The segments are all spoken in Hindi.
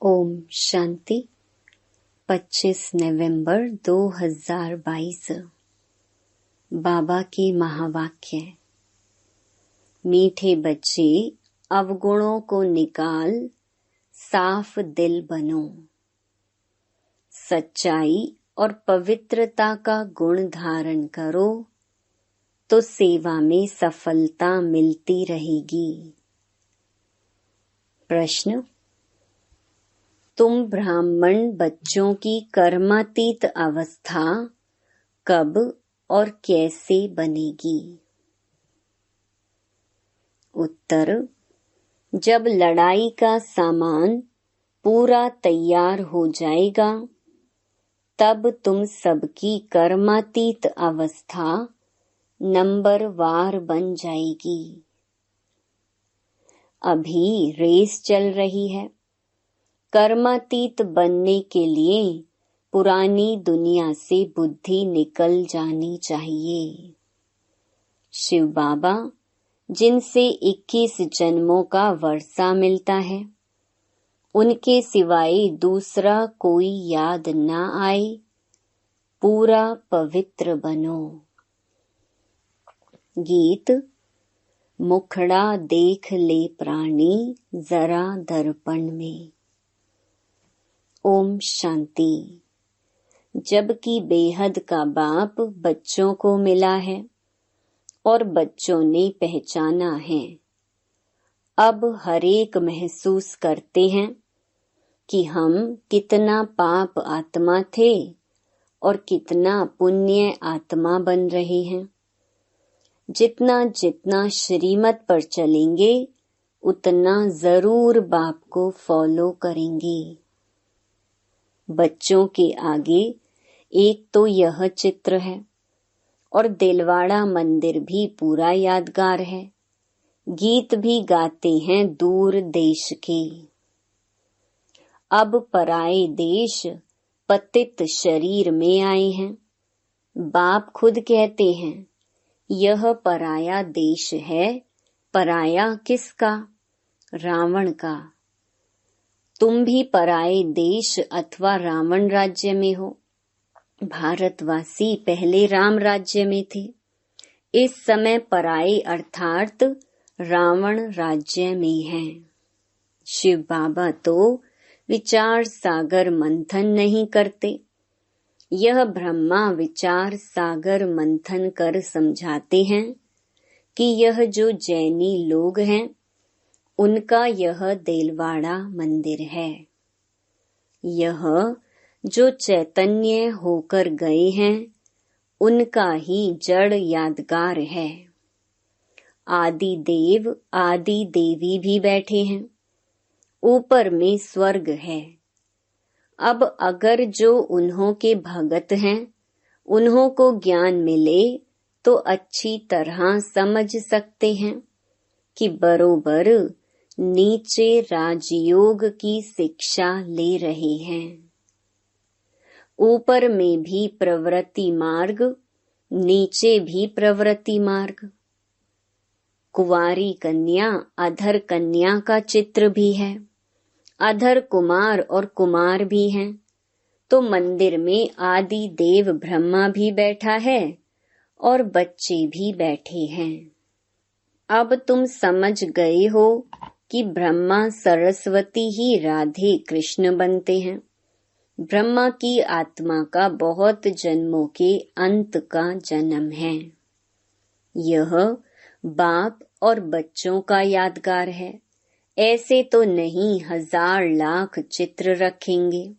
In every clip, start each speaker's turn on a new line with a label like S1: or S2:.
S1: ओम शांति। 25 नवंबर 2022। बाबा के महावाक्य। मीठे बच्चे, अवगुणों को निकाल साफ दिल बनो। सच्चाई और पवित्रता का गुण धारण करो तो सेवा में सफलता मिलती रहेगी। प्रश्न: तुम ब्राह्मण बच्चों की कर्मातीत अवस्था कब और कैसे बनेगी? उत्तर: जब लड़ाई का सामान पूरा तैयार हो जाएगा तब तुम सबकी कर्मातीत अवस्था नंबरवार बन जाएगी। अभी रेस चल रही है। कर्मातीत बनने के लिए पुरानी दुनिया से बुद्धि निकल जानी चाहिए। शिव बाबा, जिनसे 21 जन्मों का वर्षा मिलता है, उनके सिवाय दूसरा कोई याद न आए, पूरा पवित्र बनो। गीत। मुखड़ा देख ले प्राणी जरा दर्पण में। ओम शांति। जबकि बेहद का बाप बच्चों को मिला है और बच्चों ने पहचाना है, अब हरेक महसूस करते हैं कि हम कितना पाप आत्मा थे और कितना पुण्य आत्मा बन रहे हैं। जितना जितना श्रीमत पर चलेंगे उतना जरूर बाप को फॉलो करेंगे। बच्चों के आगे एक तो यह चित्र है और दिलवाड़ा मंदिर भी पूरा यादगार है। गीत भी गाते हैं दूर देश के। अब पराए देश पतित शरीर में आए हैं। बाप खुद कहते हैं, यह पराया देश है। पराया किसका? रावण का। तुम भी पराए देश अथवा रावण राज्य में हो। भारतवासी पहले राम राज्य में थे, इस समय पराए अर्थात रावण राज्य में हैं। शिव बाबा तो विचार सागर मंथन नहीं करते। यह ब्रह्मा विचार सागर मंथन कर समझाते हैं कि यह जो जैनी लोग हैं उनका यह देलवाड़ा मंदिर है। यह जो चैतन्य होकर गए हैं उनका ही जड़ यादगार है। आदि देव आदि देवी भी बैठे हैं। ऊपर में स्वर्ग है। अब अगर जो उन्हों के भगत हैं उन्हों को ज्ञान मिले तो अच्छी तरह समझ सकते हैं कि बरोबर नीचे राजयोग की शिक्षा ले रहे हैं। ऊपर में भी प्रवृत्ति मार्ग, नीचे भी प्रवृत्ति मार्ग। कुंवारी कन्या अधर कन्या का चित्र भी है। अधर कुमार और कुमार भी हैं। तो मंदिर में आदि देव ब्रह्मा भी बैठा है और बच्चे भी बैठे हैं। अब तुम समझ गए हो कि ब्रह्मा सरस्वती ही राधे कृष्ण बनते हैं। ब्रह्मा की आत्मा का बहुत जन्मों के अंत का जन्म है। यह बाप और बच्चों का यादगार है। ऐसे तो नहीं 1000 लाख चित्र रखेंगे।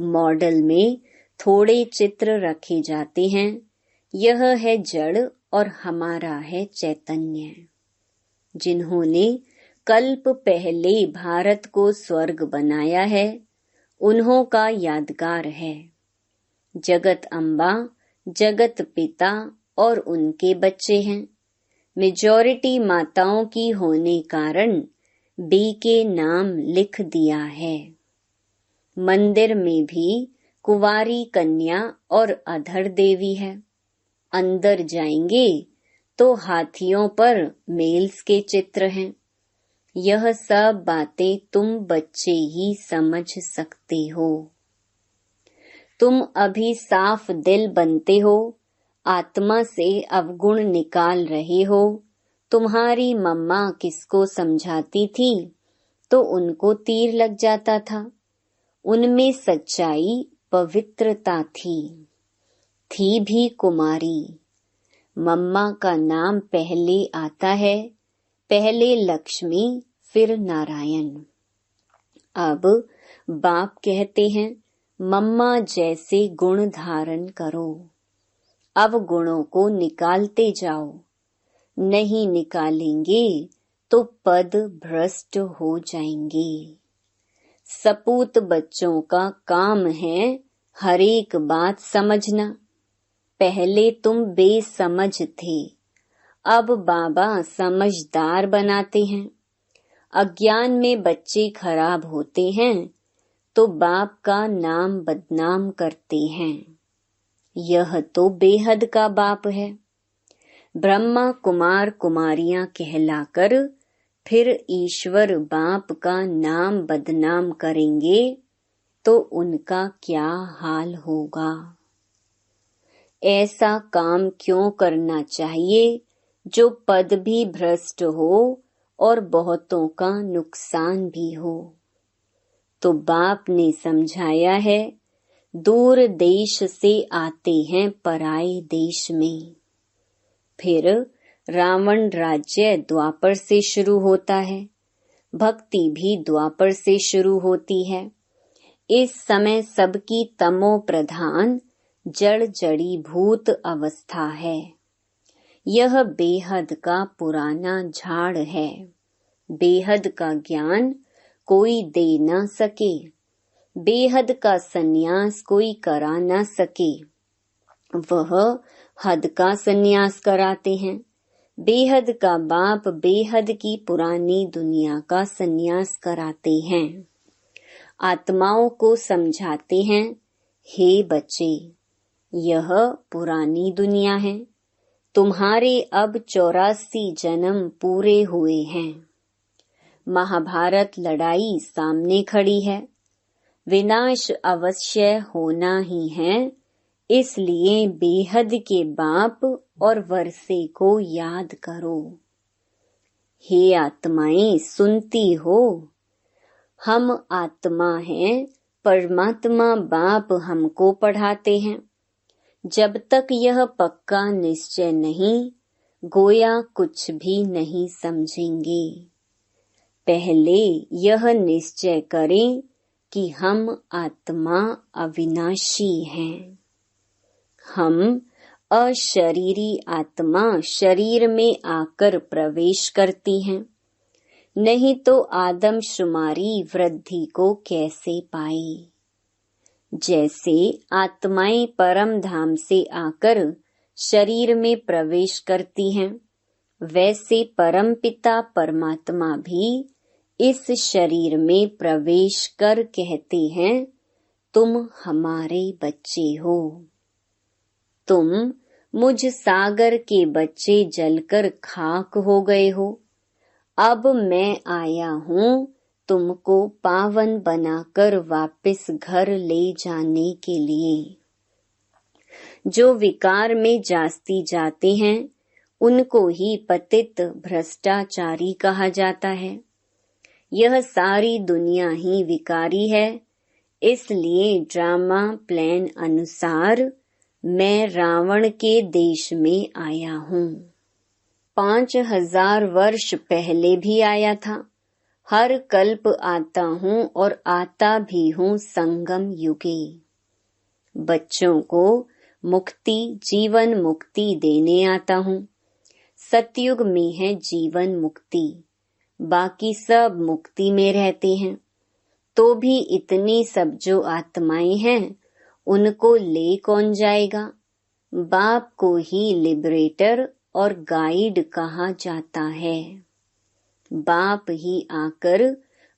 S1: मॉडल में थोड़े चित्र रखे जाते हैं। यह है जड़ और हमारा है चैतन्य। जिन्होंने कल्प पहले भारत को स्वर्ग बनाया है उन्हों का यादगार है। जगत अम्बा, जगत पिता और उनके बच्चे हैं। मेजॉरिटी माताओं की होने कारण बी के नाम लिख दिया है। मंदिर में भी कुंवारी कन्या और अधर देवी है। अंदर जाएंगे तो हाथियों पर मेल्स के चित्र हैं। यह सब बातें तुम बच्चे ही समझ सकते हो। तुम अभी साफ दिल बनते हो, आत्मा से अवगुण निकाल रहे हो। तुम्हारी मम्मा किसको समझाती थी तो उनको तीर लग जाता था। उनमें सच्चाई, पवित्रता थी भी कुमारी। मम्मा का नाम पहले आता है, पहले लक्ष्मी फिर नारायण। अब बाप कहते हैं मम्मा जैसे गुण धारण करो। अब गुणों को निकालते जाओ, नहीं निकालेंगे तो पद भ्रष्ट हो जाएंगे। सपूत बच्चों का काम है हर एक बात समझना। पहले तुम बेसमझ थे, अब बाबा समझदार बनाते हैं। अज्ञान में बच्चे खराब होते हैं तो बाप का नाम बदनाम करते हैं। यह तो बेहद का बाप है। ब्रह्मा कुमार कुमारियां कहलाकर फिर ईश्वर बाप का नाम बदनाम करेंगे तो उनका क्या हाल होगा। ऐसा काम क्यों करना चाहिए जो पद भी भ्रष्ट हो और बहुतों का नुकसान भी हो। तो बाप ने समझाया है, दूर देश से आते हैं पराए देश में। फिर रावण राज्य द्वापर से शुरू होता है, भक्ति भी द्वापर से शुरू होती है। इस समय सबकी तमो प्रधान जड़ जड़ी भूत अवस्था है। यह बेहद का पुराना झाड़ है। बेहद का ज्ञान कोई दे न सके, बेहद का सन्यास कोई करा न सके। वह हद का सन्यास कराते हैं। बेहद का बाप बेहद की पुरानी दुनिया का सन्यास कराते हैं। आत्माओं को समझाते हैं, हे बच्चे, यह पुरानी दुनिया है। तुम्हारे अब 84 जन्म पूरे हुए हैं। महाभारत लड़ाई सामने खड़ी है। विनाश अवश्य होना ही है। इसलिए बेहद के बाप और वर्षे को याद करो। हे आत्माएं, सुनती हो? हम आत्मा हैं, परमात्मा बाप हमको पढ़ाते हैं। जब तक यह पक्का निश्चय नहीं, गोया कुछ भी नहीं समझेंगे। पहले यह निश्चय करें कि हम आत्मा अविनाशी हैं। हम अशरीरी आत्मा शरीर में आकर प्रवेश करती हैं, नहीं तो आदमशुमारी वृद्धि को कैसे पाए। जैसे आत्माएं परम धाम से आकर शरीर में प्रवेश करती हैं, वैसे परम पिता परमात्मा भी इस शरीर में प्रवेश कर कहते हैं, तुम हमारे बच्चे हो। तुम मुझ सागर के बच्चे जलकर खाक हो गए हो। अब मैं आया हूँ तुमको पावन बनाकर वापस घर ले जाने के लिए। जो विकार में जास्ती जाते हैं उनको ही पतित भ्रष्टाचारी कहा जाता है। यह सारी दुनिया ही विकारी है। इसलिए ड्रामा प्लान अनुसार मैं रावण के देश में आया हूँ। 5000 वर्ष पहले भी आया था। हर कल्प आता हूँ और आता भी हूँ संगम युगे। बच्चों को मुक्ति, जीवन मुक्ति देने आता हूँ। सतयुग में है जीवन मुक्ति, बाकी सब मुक्ति में रहते हैं। तो भी इतनी सब जो आत्माएं हैं उनको ले कौन जाएगा। बाप को ही लिबरेटर और गाइड कहा जाता है। बाप ही आकर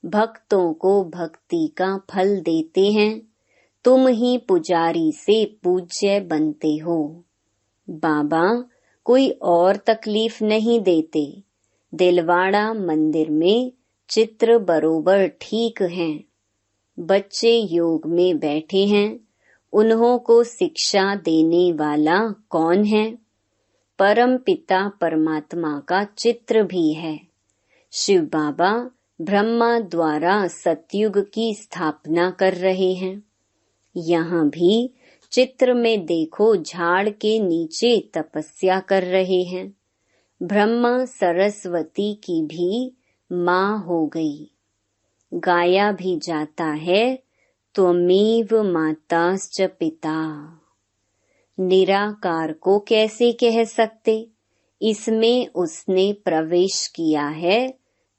S1: भक्तों को भक्ति का फल देते हैं। तुम ही पुजारी से पूज्य बनते हो। बाबा कोई और तकलीफ नहीं देते। दिलवाड़ा मंदिर में चित्र बरोबर ठीक हैं। बच्चे योग में बैठे हैं, उन्हों को शिक्षा देने वाला कौन है? परम पिता परमात्मा का चित्र भी है। शिव बाबा ब्रह्मा द्वारा सतयुग की स्थापना कर रहे हैं। यहाँ भी चित्र में देखो, झाड़ के नीचे तपस्या कर रहे हैं। ब्रह्मा सरस्वती की भी माँ हो गई। गाया भी जाता है, त्वमेव माताश्च पिता। निराकार को कैसे कह सकते? इसमें उसने प्रवेश किया है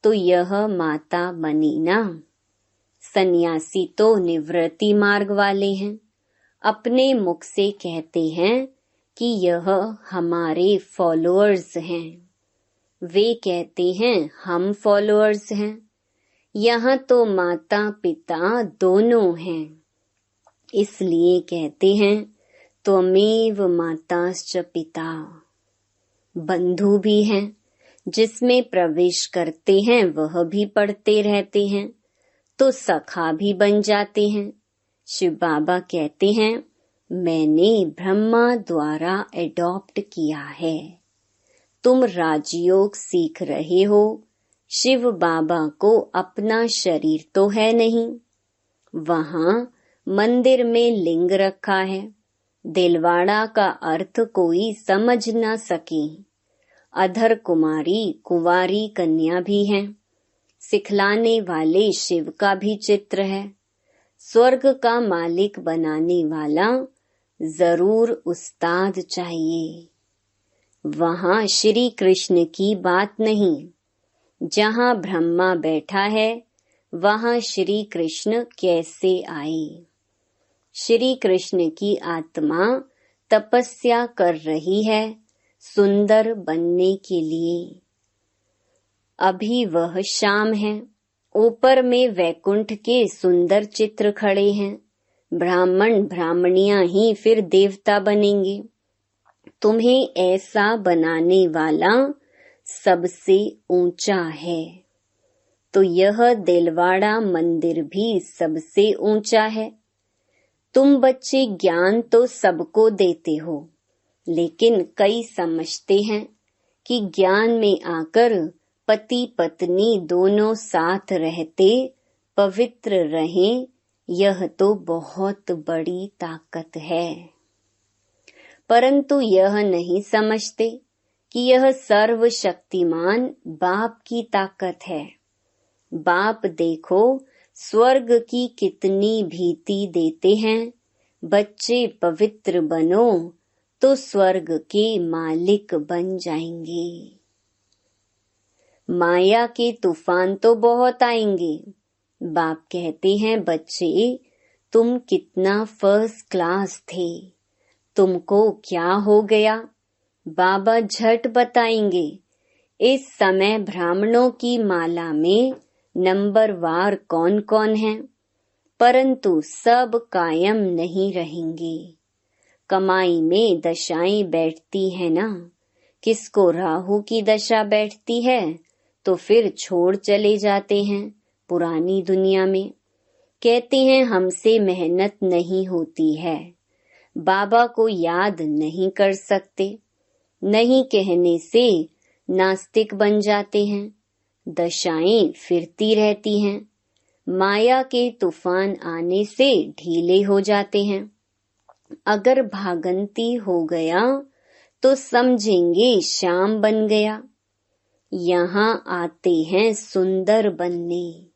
S1: तो यह माता बनी ना। सन्यासी तो निवृत्ति मार्ग वाले हैं, अपने मुख से कहते हैं कि यह हमारे फॉलोअर्स हैं। वे कहते हैं हम फॉलोअर्स हैं। यहाँ तो माता पिता दोनों हैं, इसलिए कहते हैं त्वमेव माताश्च पिता। बंधु भी हैं, जिसमें प्रवेश करते हैं वह भी पढ़ते रहते हैं, तो सखा भी बन जाते हैं। शिव बाबा कहते हैं मैंने ब्रह्मा द्वारा एडॉप्ट किया है। तुम राजयोग सीख रहे हो। शिव बाबा को अपना शरीर तो है नहीं। वहाँ मंदिर में लिंग रखा है। दिलवाड़ा का अर्थ कोई समझ न सके। अधर कुमारी कुंवारी कन्या भी है। सिखलाने वाले शिव का भी चित्र है। स्वर्ग का मालिक बनाने वाला जरूर उस्ताद चाहिए। वहाँ श्री कृष्ण की बात नहीं। जहाँ ब्रह्मा बैठा है वहाँ श्री कृष्ण कैसे आए? श्री कृष्ण की आत्मा तपस्या कर रही है सुंदर बनने के लिए। अभी वह शाम है। ऊपर में वैकुंठ के सुंदर चित्र खड़े हैं। ब्राह्मण ब्राह्मणियां ही फिर देवता बनेंगे। तुम्हें ऐसा बनाने वाला सबसे ऊंचा है। तो यह दिलवाड़ा मंदिर भी सबसे ऊंचा है। तुम बच्चे ज्ञान तो सबको देते हो, लेकिन कई समझते हैं कि ज्ञान में आकर पति पत्नी दोनों साथ रहते पवित्र रहें, यह तो बहुत बड़ी ताकत है। परंतु यह नहीं समझते कि यह सर्वशक्तिमान बाप की ताकत है। बाप देखो स्वर्ग की कितनी भीति देते हैं। बच्चे पवित्र बनो तो स्वर्ग के मालिक बन जाएंगे। माया के तूफान तो बहुत आएंगे। बाप कहते हैं बच्चे तुम कितना फर्स्ट क्लास थे, तुमको क्या हो गया? बाबा झट बताएंगे। इस समय ब्राह्मणों की माला में नंबरवार कौन कौन है, परंतु सब कायम नहीं रहेंगे। कमाई में दशाएं बैठती है ना। किसको राहु की दशा बैठती है तो फिर छोड़ चले जाते हैं पुरानी दुनिया में। कहते हैं हमसे मेहनत नहीं होती है, बाबा को याद नहीं कर सकते। नहीं कहने से नास्तिक बन जाते हैं। दशाएं फिरती रहती हैं। माया के तूफान आने से ढीले हो जाते हैं। अगर भागंती हो गया तो समझेंगे शाम बन गया। यहाँ आते हैं सुंदर बनने।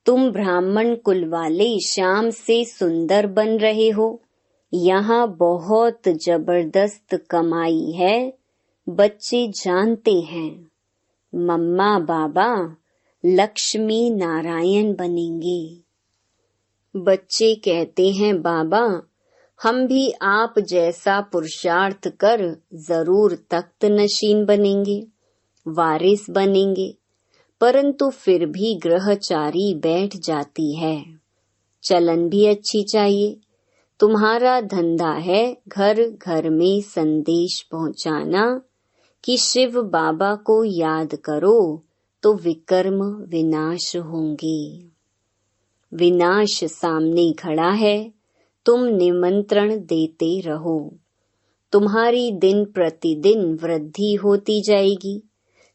S1: तुम ब्राह्मण कुल वाले शाम से सुंदर बन रहे हो। यहाँ बहुत जबरदस्त कमाई है, बच्चे जानते हैं। मम्मा बाबा लक्ष्मी नारायण बनेंगे। बच्चे कहते हैं बाबा हम भी आप जैसा पुरुषार्थ कर जरूर तख्त नशीन बनेंगे, वारिस बनेंगे। परंतु फिर भी ग्रहचारी बैठ जाती है। चलन भी अच्छी चाहिए। तुम्हारा धंधा है घर घर में संदेश पहुंचाना कि शिव बाबा को याद करो तो विकर्म विनाश होंगे। विनाश सामने खड़ा है, तुम निमंत्रण देते रहो। तुम्हारी दिन प्रतिदिन वृद्धि होती जाएगी,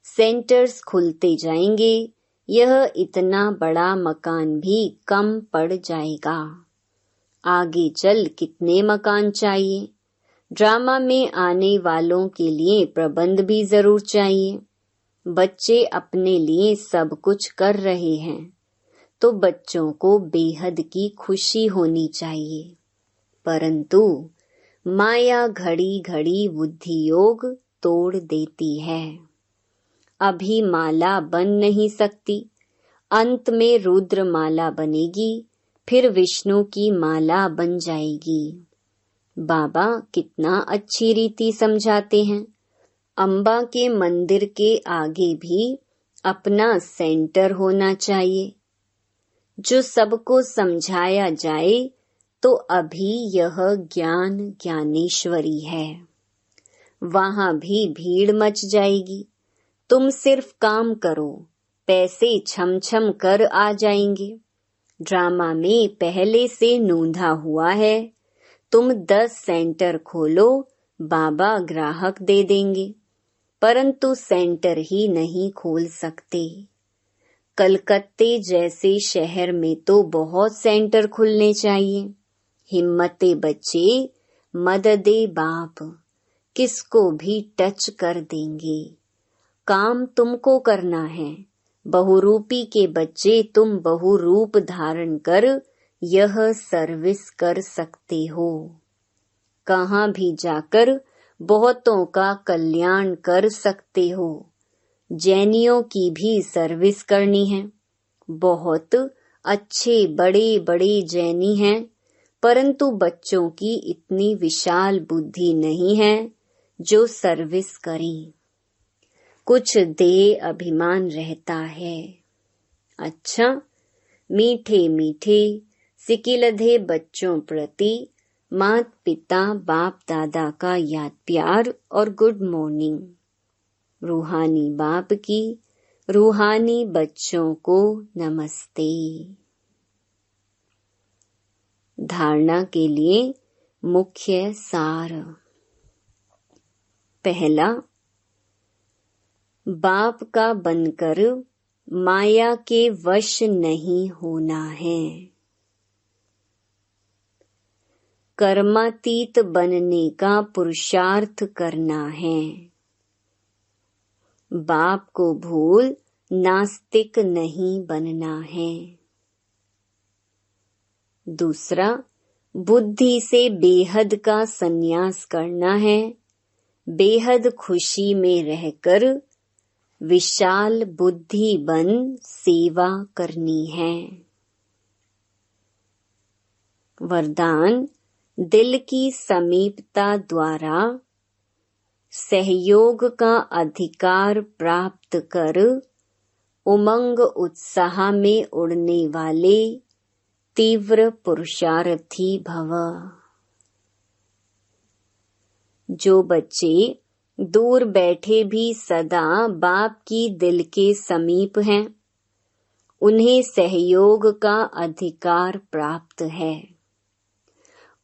S1: सेंटर्स खुलते जाएंगे, यह इतना बड़ा मकान भी कम पड़ जाएगा। आगे चल कितने मकान चाहिए? ड्रामा में आने वालों के लिए प्रबंध भी जरूर चाहिए। बच्चे अपने लिए सब कुछ कर रहे हैं, तो बच्चों को बेहद की खुशी होनी चाहिए। परंतु माया घड़ी घड़ी बुद्धि योग तोड़ देती है। अभी माला बन नहीं सकती, अंत में रुद्र माला बनेगी, फिर विष्णु की माला बन जाएगी। बाबा कितना अच्छी रीति समझाते हैं। अम्बा के मंदिर के आगे भी अपना सेंटर होना चाहिए, जो सबको समझाया जाए तो अभी यह ज्ञान ज्ञानेश्वरी है। वहां भी भीड़ मच जाएगी। तुम सिर्फ काम करो, पैसे छम छम कर आ जाएंगे। ड्रामा में पहले से नोंधा हुआ है, तुम 10 सेंटर खोलो, बाबा ग्राहक दे देंगे, परंतु सेंटर ही नहीं खोल सकते। कलकत्ते जैसे शहर में तो बहुत सेंटर खुलने चाहिए। हिम्मते बच्चे, मददे बाप, किसको भी टच कर देंगे। काम तुमको करना है। बहुरूपी के बच्चे, तुम बहुरूप धारण कर यह सर्विस कर सकते हो। कहाँ भी जाकर बहुतों का कल्याण कर सकते हो। जैनियों की भी सर्विस करनी है। बहुत अच्छे बड़े बड़े जैनी हैं, परंतु बच्चों की इतनी विशाल बुद्धि नहीं है जो सर्विस करें। कुछ देह अभिमान रहता है। अच्छा, मीठे मीठे सिकिलधे बच्चों प्रति माता पिता बाप दादा का याद प्यार और गुड मॉर्निंग। रूहानी बाप की रूहानी बच्चों को नमस्ते। धारणा के लिए मुख्य सार। पहला, बाप का बनकर माया के वश नहीं होना है। कर्मातीत बनने का पुरुषार्थ करना है। बाप को भूल नास्तिक नहीं बनना है। दूसरा, बुद्धि से बेहद का संन्यास करना है। बेहद खुशी में रहकर विशाल बुद्धि बन सेवा करनी है। वरदान, दिल की समीपता द्वारा सहयोग का अधिकार प्राप्त कर उमंग उत्साह में उड़ने वाले तीव्र पुरुषार्थी भव। जो बच्चे दूर बैठे भी सदा बाप की दिल के समीप हैं, उन्हें सहयोग का अधिकार प्राप्त है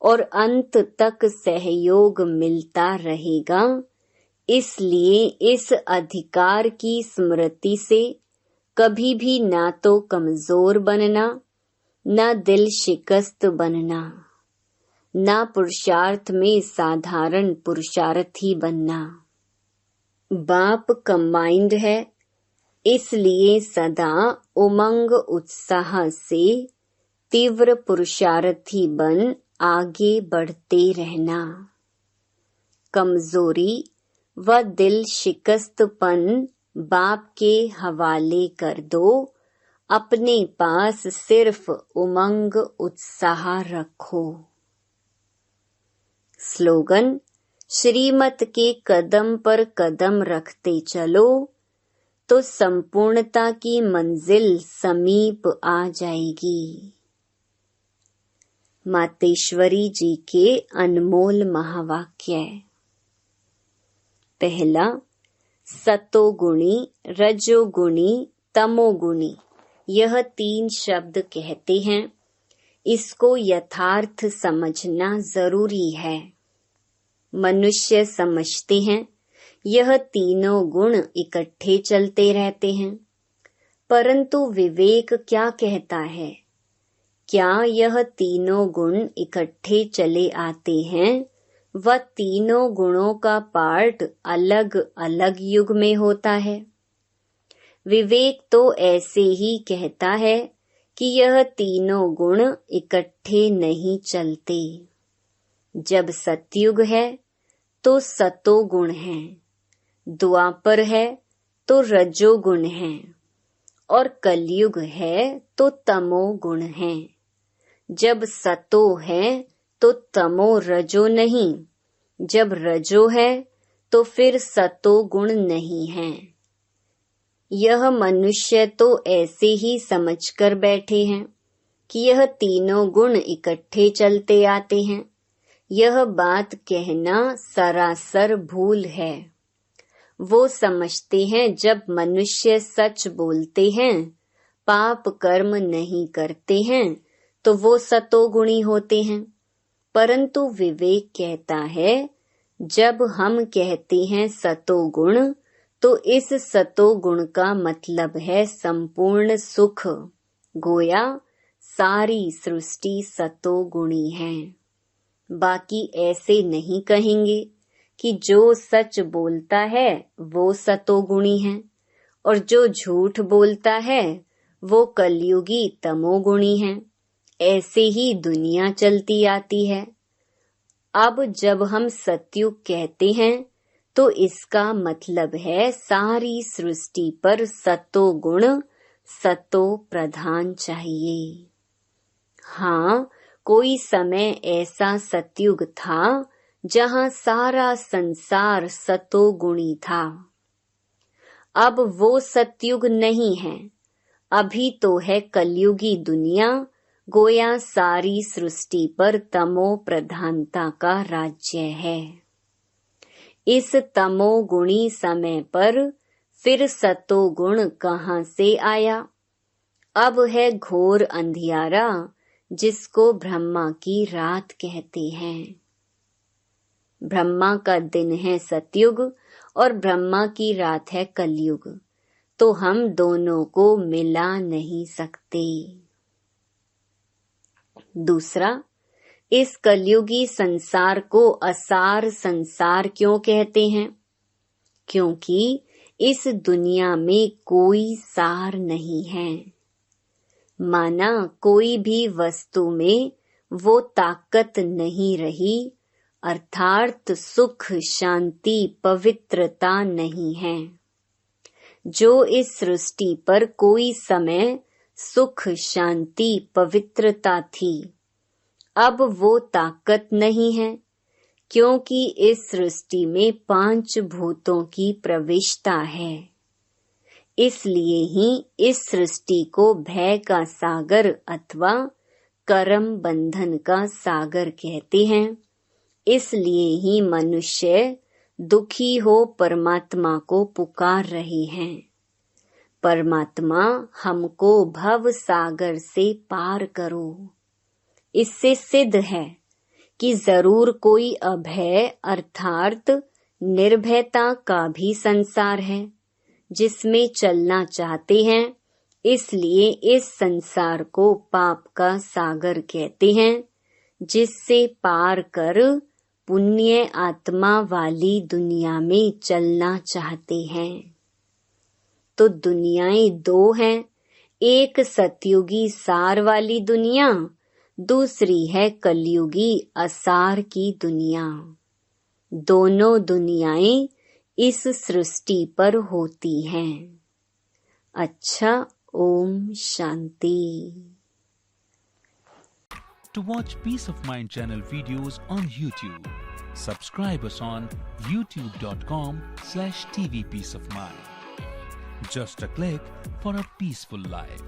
S1: और अंत तक सहयोग मिलता रहेगा। इसलिए इस अधिकार की स्मृति से कभी भी ना तो कमजोर बनना, ना दिल शिकस्त बनना, ना पुरुषार्थ में साधारण पुरुषार्थी बनना। बाप कंबाइंड है, इसलिए सदा उमंग उत्साह से तीव्र पुरुषार्थी बन आगे बढ़ते रहना। कमजोरी व दिल शिकस्तपन बाप के हवाले कर दो। अपने पास सिर्फ उमंग उत्साह रखो। स्लोगन, श्रीमत के कदम पर कदम रखते चलो तो संपूर्णता की मंजिल समीप आ जाएगी। मातेश्वरी जी के अनमोल महावाक्य। पहला, सतोगुणी, रजोगुणी, तमोगुणी, यह 3 शब्द कहते हैं। इसको यथार्थ समझना जरूरी है। मनुष्य समझते हैं यह तीनों गुण इकट्ठे चलते रहते हैं, परंतु विवेक क्या कहता है? क्या यह तीनों गुण इकट्ठे चले आते हैं व तीनों गुणों का पार्ट अलग अलग युग में होता है? विवेक तो ऐसे ही कहता है कि यह तीनों गुण इकट्ठे नहीं चलते। जब सतयुग है तो सतोगुण है, द्वापर है तो रजोगुण है, और कलयुग है तो तमोगुण है। जब सतो है तो तमो रजो नहीं, जब रजो है तो फिर सतो गुण नहीं है। यह मनुष्य तो ऐसे ही समझकर बैठे हैं कि यह तीनों गुण इकट्ठे चलते आते हैं। यह बात कहना सरासर भूल है। वो समझते हैं जब मनुष्य सच बोलते हैं, पाप कर्म नहीं करते हैं, तो वो सतोगुणी होते हैं। परंतु विवेक कहता है जब हम कहते हैं सतोगुण, तो इस सतोगुण का मतलब है संपूर्ण सुख। गोया सारी सृष्टि सतोगुणी है। बाकी ऐसे नहीं कहेंगे कि जो सच बोलता है वो सतोगुणी है और जो झूठ बोलता है वो कलयुगी तमोगुणी है। ऐसे ही दुनिया चलती आती है। अब जब हम सतयुग कहते हैं तो इसका मतलब है सारी सृष्टि पर सतो गुण, सतो प्रधान चाहिए। हाँ, कोई समय ऐसा सतयुग था जहाँ सारा संसार सतोगुणी था। अब वो सतयुग नहीं है, अभी तो है कलयुगी दुनिया। गोया सारी सृष्टि पर तमो प्रधानता का राज्य है। इस तमोगुणी समय पर फिर सतोगुण कहाँ से आया? अब है घोर अंधियारा, जिसको ब्रह्मा की रात कहते हैं। ब्रह्मा का दिन है सतयुग और ब्रह्मा की रात है कलयुग, तो हम दोनों को मिला नहीं सकते। दूसरा, इस कलयुगी संसार को असार संसार क्यों कहते हैं? क्योंकि इस दुनिया में कोई सार नहीं है। माना कोई भी वस्तु में वो ताकत नहीं रही, अर्थात सुख, शांति, पवित्रता नहीं है। जो इस सृष्टि पर कोई समय सुख, शांति, पवित्रता थी, अब वो ताकत नहीं है, क्योंकि इस सृष्टि में 5 भूतों की प्रविष्टा है। इसलिए ही इस सृष्टि को भय का सागर अथवा कर्म बंधन का सागर कहते हैं। इसलिए ही मनुष्य दुखी हो परमात्मा को पुकार रहे हैं। परमात्मा, हमको भव सागर से पार करो। इससे सिद्ध है कि जरूर कोई अभय अर्थात निर्भयता का भी संसार है, जिसमें चलना चाहते हैं। इसलिए इस संसार को पाप का सागर कहते हैं, जिससे पार कर पुण्य आत्मा वाली दुनिया में चलना चाहते हैं। तो दुनियाएं 2 हैं, एक सतयुगी सार वाली दुनिया, दूसरी है कलयुगी असार की दुनिया। दोनों दुनियाएं इस सृष्टि पर होती हैं। अच्छा, Om Shanti.
S2: To watch Peace of Mind channel videos on YouTube, subscribe us on youtube.com/tvpeaceofmind. Just a click for a peaceful life.